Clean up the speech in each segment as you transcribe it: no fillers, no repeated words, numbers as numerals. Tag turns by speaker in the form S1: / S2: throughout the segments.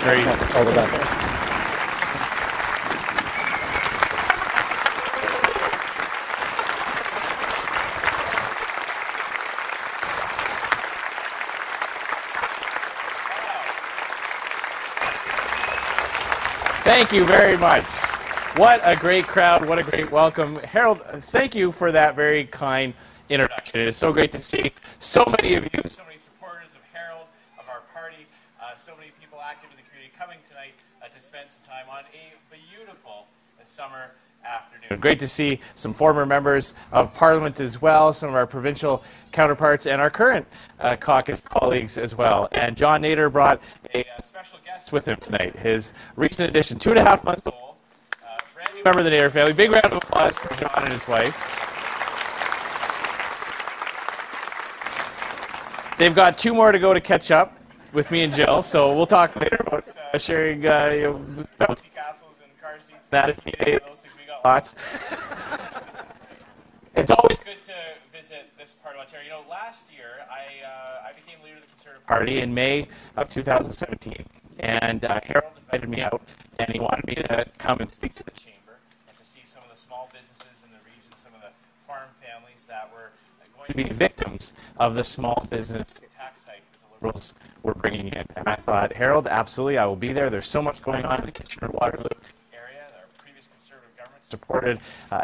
S1: Great.
S2: All the best.
S1: Thank you very much. What a great crowd. What a great welcome. Harold, thank you for that very kind introduction. It is so great to see so many of you, so many supporters of Harold, of our party, so many people active in the community coming tonight to spend some time on a beautiful summer afternoon. Great to see some former members of Parliament as well, some of our provincial counterparts, and our current caucus colleagues as well. And John Nader brought a special guest with him tonight, his recent addition, 2.5 months old, brand new member of the Nader family. Big round of applause for John and his wife. They've got 2 more to go to catch up with me and Jill, so we'll talk later about sharing bouncy castles and car seats. That if you need any of those things, we got lots. It's always good to visit this part of Ontario. You know, last year I became leader of the Conservative Party in May of 2017, and Harold invited me out, and he wanted me to come and speak to the chamber and to see some of the small businesses in the region, some of the farm families that were going to be victims of the small business tax hike that the Liberals were bringing in. And I thought, Harold, absolutely, I will be there. There's so much going on in the Kitchener-Waterloo area. Our previous Conservative government supported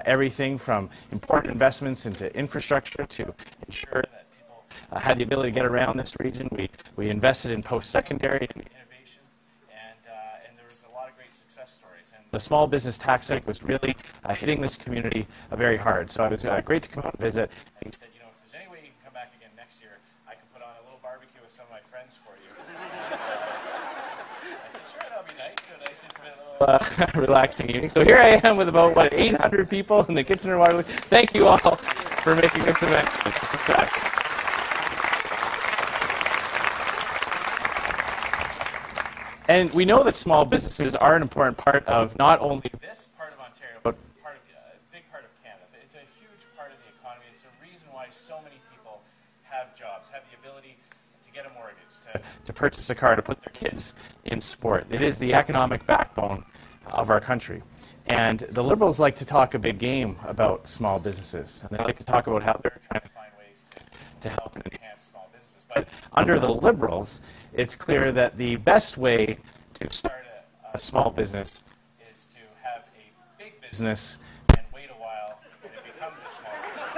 S1: everything from important investments into infrastructure to ensure that people had the ability to get around this region. We invested in post-secondary and innovation, and there was a lot of great success stories. And the small business tax hike was really hitting this community very hard. So it was great to come out and visit. And he said, you know, if there's any way you can come back again next year, I can put on a little barbecue with some of my friends for you. I said, sure, that'll be nice. A nice, intimate, little relaxing evening. So here I am with about, 800 people in the Kitchener-Waterloo. Thank you all for making this event such a success. And we know that small businesses are an important part of not only this part of Ontario, but a big part of Canada. It's a huge part of the economy. It's a reason why so many people have jobs, have the ability to get a mortgage, to purchase a car, to put their kids in sport. It is the economic backbone of our country. And the Liberals like to talk a big game about small businesses. And they like to talk about how they're trying to find ways to help and enhance small businesses. But under the Liberals, it's clear that the best way to start a small business is to have a big business and wait a while and it becomes a small business.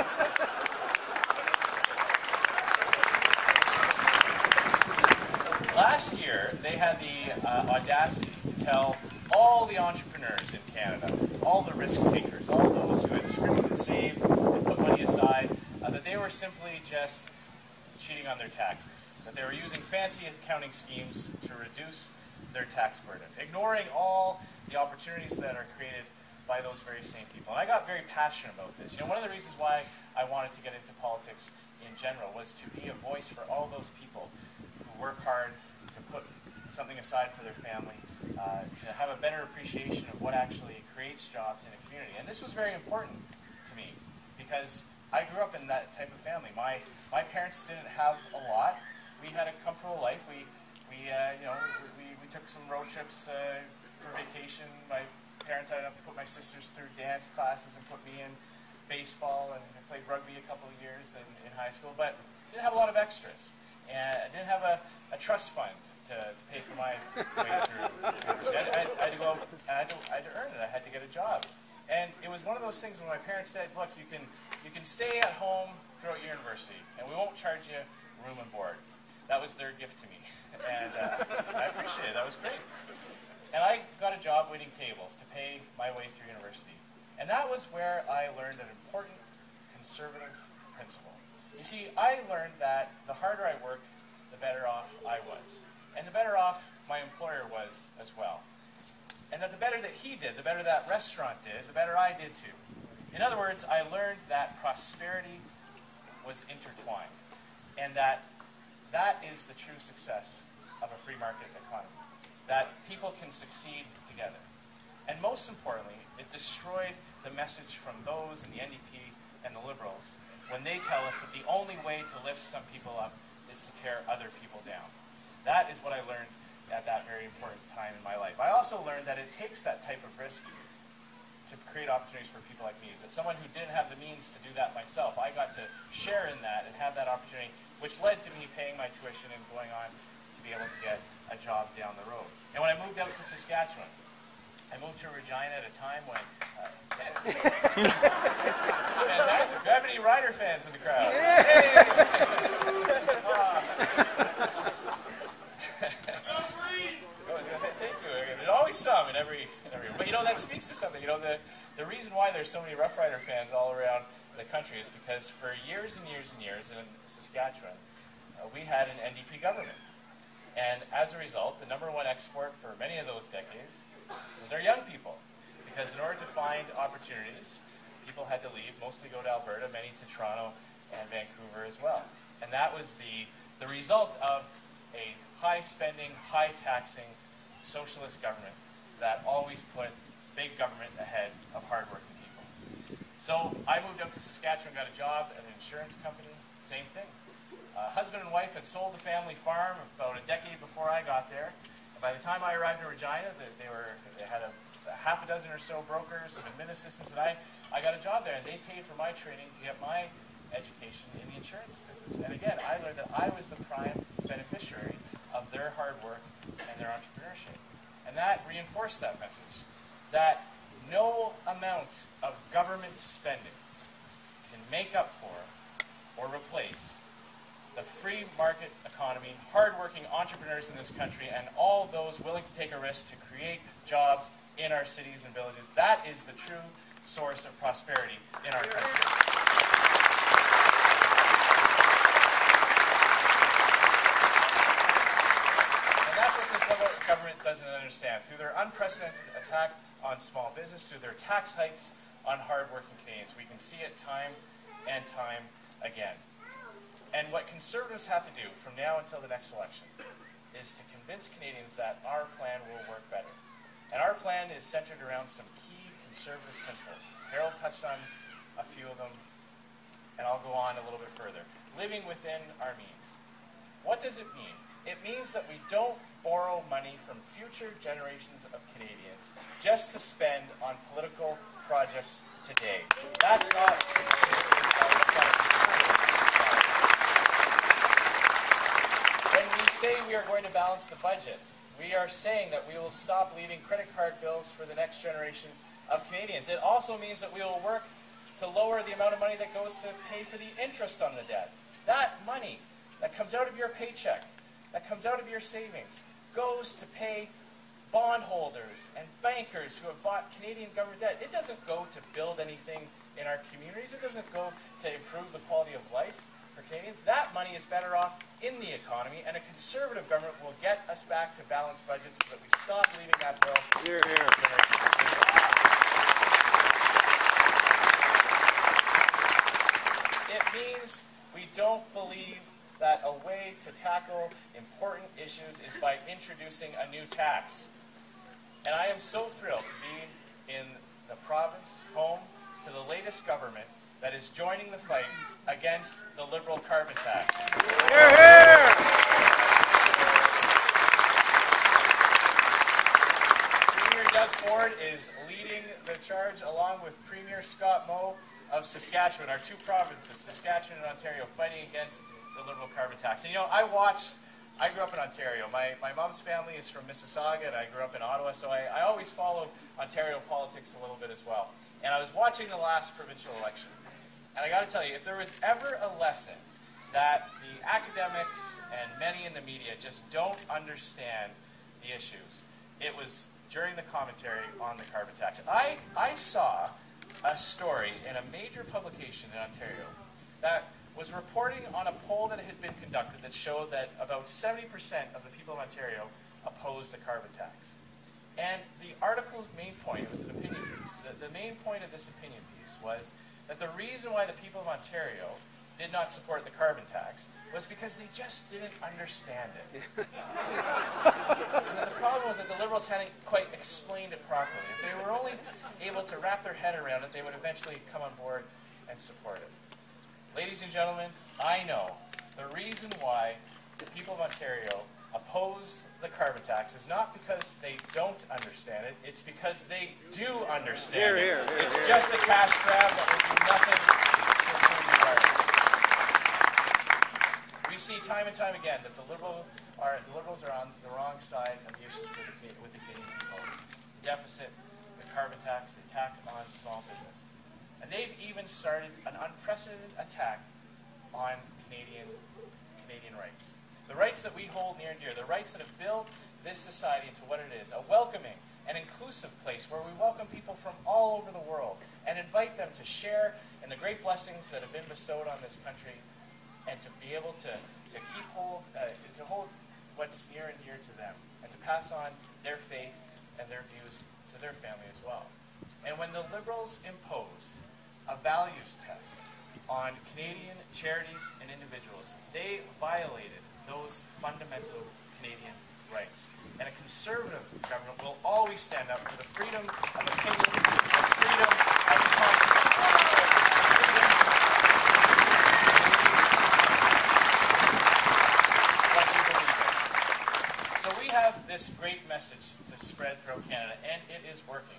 S1: Last year, they had the audacity to tell all the entrepreneurs in Canada, all the risk takers, all those who had scrimped and saved and put money aside, that they were simply just cheating on their taxes, that they were using fancy accounting schemes to reduce their tax burden, ignoring all the opportunities that are created by those very same people. And I got very passionate about this. You know, one of the reasons why I wanted to get into politics in general was to be a voice for all those people who work hard to put something aside for their family, to have a better appreciation of what actually creates jobs in a community. And this was very important to me because I grew up in that type of family. My parents didn't have a lot. We had a comfortable life. We took some road trips for vacation. My parents had enough to put my sisters through dance classes and put me in baseball, and I played rugby a couple of years in high school, but didn't have a lot of extras. And I didn't have a trust fund to pay for my way through university. I had to earn it. I had to get a job. And it was one of those things when my parents said, look, you can stay at home throughout your university, and we won't charge you room and board. That was their gift to me. And I appreciate it. That was great. And I got a job waiting tables to pay my way through university. And that was where I learned an important conservative principle. You see, I learned that the harder I worked, the better off I was. And the better off my employer was as well. And that the better that he did, the better that restaurant did, the better I did too. In other words, I learned that prosperity was intertwined. And that is the true success of a free market economy. That people can succeed together. And most importantly, it destroyed the message from those in the NDP and the Liberals when they tell us that the only way to lift some people up is to tear other people down. That is what I learned at that very important time. also learned that it takes that type of risk to create opportunities for people like me. But someone who didn't have the means to do that myself, I got to share in that and have that opportunity, which led to me paying my tuition and going on to be able to get a job down the road. And when I moved out to Saskatchewan, I moved to Regina at a time when... fantastic. Do I have any Rider fans in the crowd? Hey! Thank you. There's always some in every... But, you know, that speaks to something. You know, the reason why there's so many Rough Rider fans all around the country is because for years and years and years in Saskatchewan, we had an NDP government. And as a result, the #1 export for many of those decades was our young people. Because in order to find opportunities, people had to leave, mostly go to Alberta, many to Toronto and Vancouver as well. And that was the result of a high-spending, high-taxing socialist government that always put big government ahead of hard-working people. So I moved up to Saskatchewan, got a job at an insurance company, same thing. Husband and wife had sold the family farm about a decade before I got there. And by the time I arrived in Regina, they had a half a dozen or so brokers, some admin assistants, and I got a job there. And they paid for my training to get my education in the insurance business. And again, I learned that I was the prime beneficiary of their hard work and their entrepreneurship. And that reinforced that message, that no amount of government spending can make up for or replace the free market economy, hardworking entrepreneurs in this country, and all those willing to take a risk to create jobs in our cities and villages. That is the true source of prosperity in our country. And that's what this Liberal government doesn't understand. Through their unprecedented attack on small business, through their tax hikes on hardworking Canadians, we can see it time and time again. And what Conservatives have to do from now until the next election is to convince Canadians that our plan will work better. And our plan is centered around some key Conservative principles. Harold touched on a few of them, and I'll go on a little bit further. Living within our means. What does it mean? It means that we don't borrow money from future generations of Canadians just to spend on political projects today. That's not a conservative. When we say we are going to balance the budget, we are saying that we will stop leaving credit card bills for the next generation of Canadians. It also means that we will work to lower the amount of money that goes to pay for the interest on the debt. That money that comes out of your paycheck, that comes out of your savings, goes to pay bondholders and bankers who have bought Canadian government debt. It doesn't go to build anything in our communities. It doesn't go to improve the quality of life for Canadians. That money is better off in the economy, and a Conservative government will get us back to balanced budgets so that we stop leaving that bill.
S2: Here, here.
S1: It means we don't believe that a way to tackle important issues is by introducing a new tax. And I am so thrilled to be in the province, home to the latest government that is joining the fight against the Liberal carbon tax.
S2: Here, here.
S1: Premier Doug Ford is leading the charge along with Premier Scott Moe of Saskatchewan, our two provinces, Saskatchewan and Ontario, fighting against the Liberal carbon tax. And you know, I grew up in Ontario. My mom's family is from Mississauga, and I grew up in Ottawa, so I always follow Ontario politics a little bit as well. And I was watching the last provincial election. And I got to tell you, if there was ever a lesson that the academics and many in the media just don't understand the issues, it was during the commentary on the carbon tax. I saw a story in a major publication in Ontario that was reporting on a poll that had been conducted that showed that about 70% of the people of Ontario opposed the carbon tax. And the article's main point, it was an opinion piece, the main point of this opinion piece was that the reason why the people of Ontario did not support the carbon tax was because they just didn't understand it. And the problem was that the Liberals hadn't quite explained it properly. If they were only able to wrap their head around it, they would eventually come on board and support it. Ladies and gentlemen, I know the reason why the people of Ontario oppose the carbon tax is not because they don't understand it, it's because they do understand it. It's just a cash grab that will do nothing to improve the environment. We see time and time again that the Liberals are on the wrong side of the issues with the Canadian people. The deficit, the carbon tax, the attack on small business. And they've even started an unprecedented attack on Canadian rights. The rights that we hold near and dear, the rights that have built this society into what it is, a welcoming and inclusive place where we welcome people from all over the world and invite them to share in the great blessings that have been bestowed on this country, and to be able to hold what's near and dear to them, and to pass on their faith and their views to their family as well. And when the Liberals imposed a values test on Canadian charities and individuals, they violated those fundamental Canadian rights. And a conservative government will always stand up for the freedom of opinion, the freedom of conscience, what you believe in. So we have this great message to spread throughout Canada, and it is working.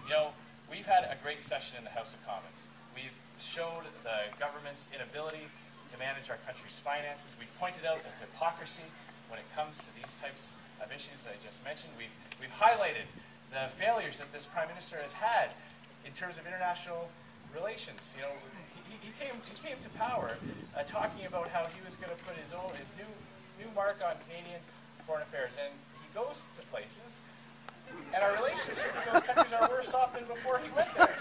S1: You know, we've had a great session in the House of Commons. We've showed the government's inability to manage our country's finances. We've pointed out the hypocrisy when it comes to these types of issues that I just mentioned. We've highlighted the failures that this Prime Minister has had in terms of international relations. You know, he came to power talking about how he was going to put his new mark on Canadian foreign affairs, and he goes to places, and our relations with those countries are worse off than before he went there.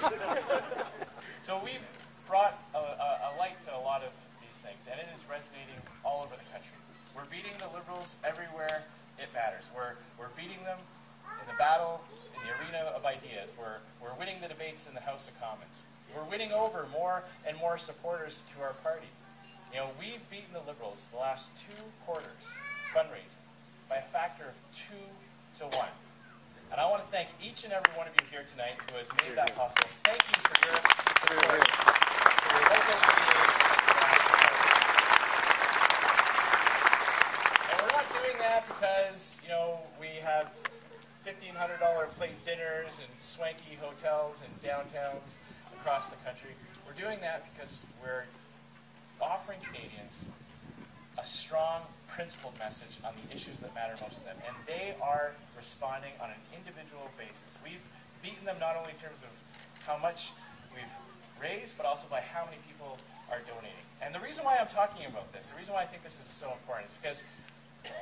S1: So we've brought a light to a lot of these things, and it is resonating all over the country. We're beating the Liberals everywhere it matters. We're beating them in the battle, in the arena of ideas. We're winning the debates in the House of Commons. We're winning over more and more supporters to our party. You know, we've beaten the Liberals the last 2 quarters fundraising by a factor of 2 to 1. And I want to thank each and every one of you here tonight who has made that possible. Thank you for your support, for your local ideas. And we're not doing that because, you know, we have $1,500 plate dinners and swanky hotels and downtowns across the country. We're doing that because we're offering Canadians a strong, principled message on the issues that matter most to them, and they are responding on an individual basis. We've beaten them not only in terms of how much we've raised, but also by how many people are donating. And the reason why I'm talking about this, the reason why I think this is so important, is because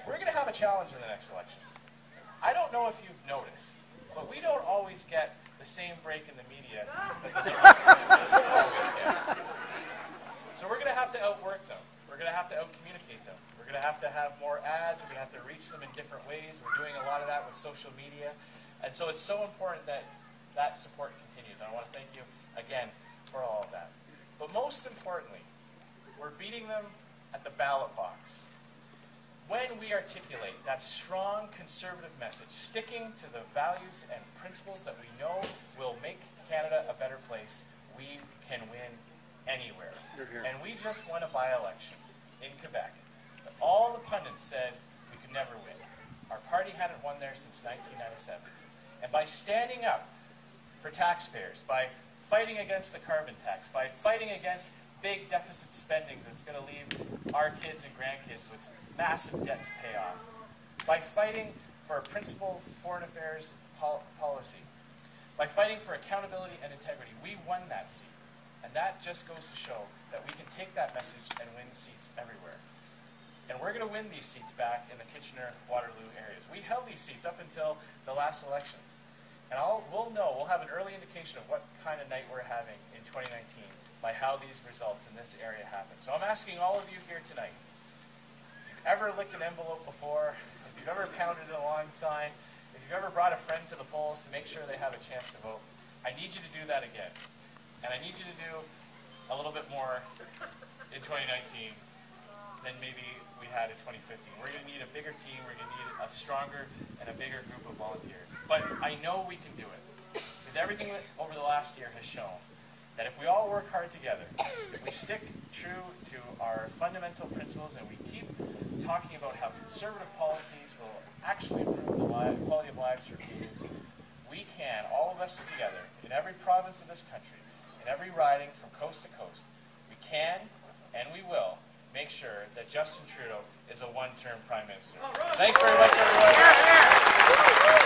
S1: we're going to have a challenge in the next election. I don't know if you've noticed, but we don't always get the same break in the media that the Liberals always get. So we're going to have to outwork them. We're going to have to out-communicate them. We're going to have more ads. We're going to have to reach them in different ways. We're doing a lot of that with social media. And so it's so important that that support continues. And I want to thank you again for all of that. But most importantly, we're beating them at the ballot box. When we articulate that strong conservative message, sticking to the values and principles that we know will make Canada a better place, we can win anywhere. And we just won a by-election in Quebec. But all the pundits said we could never win. Our party hadn't won there since 1997. And by standing up for taxpayers, by fighting against the carbon tax, by fighting against big deficit spending that's going to leave our kids and grandkids with massive debt to pay off, by fighting for a principled foreign affairs policy, by fighting for accountability and integrity, we won that seat. And that just goes to show that we can take that message and win seats everywhere. And we're going to win these seats back in the Kitchener-Waterloo areas. We held these seats up until the last election. And we'll have an early indication of what kind of night we're having in 2019 by how these results in this area happen. So I'm asking all of you here tonight, if you've ever licked an envelope before, if you've ever pounded a lawn sign, if you've ever brought a friend to the polls to make sure they have a chance to vote, I need you to do that again. And I need you to do a little bit more in 2019 than maybe we had in 2015. We're going to need a bigger team. We're going to need a stronger and a bigger group of volunteers. But I know we can do it, because everything that over the last year has shown that if we all work hard together, if we stick true to our fundamental principles and we keep talking about how conservative policies will actually improve the quality of lives for Canadians, we can, all of us together, in every province of this country, in every riding from coast to coast, we can and we will make sure that Justin Trudeau is a one-term Prime Minister. Thanks very much, everyone.